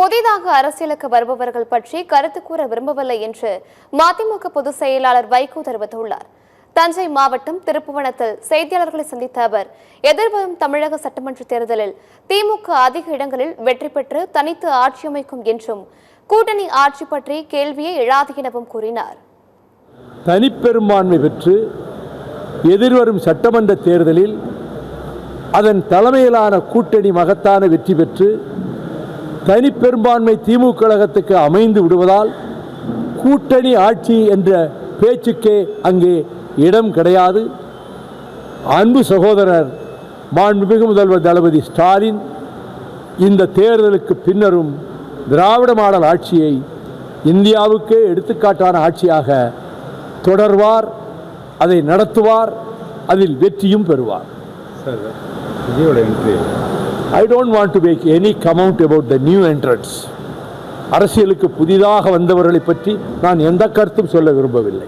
புதிதாக அரசியலுக்கு வருபவர்கள் பற்றி கருத்து கூற விரும்பவில்லை என்று மதிமுக பொதுச் செயலாளர் வைகோ தெரிவித்துள்ளார். தஞ்சை மாவட்டம் திருப்புவனத்தில் செய்தியாளர்களை சந்தித்த அவர், எதிர்வரும் தமிழக சட்டமன்ற தேர்தலில் திமுக அதிக இடங்களில் வெற்றி பெற்று தனித்து ஆட்சி அமைக்கும் என்றும் கூட்டணி ஆட்சி பற்றி கேள்வியே எழாது எனவும் கூறினார். தனிப்பெரும்பான்மை பெற்று எதிர்வரும் சட்டமன்ற தேர்தலில் அதன் தலைமையிலான கூட்டணி மகத்தான வெற்றி பெற்று தனிப்பெரும்பான்மை திமுக கழகத்துக்கு அமைந்து விடுவதால் கூட்டணி ஆட்சி என்ற பேச்சுக்கே அங்கே இடம் கிடையாது. அன்பு சகோதரர் மாண்புமிகு முதல்வர் தளபதி ஸ்டாலின் இந்த தேர்தலுக்கு பின்னரும் திராவிட மாடல் ஆட்சியை இந்தியாவுக்கே எடுத்துக்காட்டான ஆட்சியாக தொடர்வார், அதை நடத்துவார், அதில் வெற்றியும் பெறுவார். I don't want to make any comment about the new entrants. அரசியலுக்கு புதிதாக வந்தவர்களை பற்றி நான் எந்த கருத்தும் சொல்ல விரும்பவில்லை.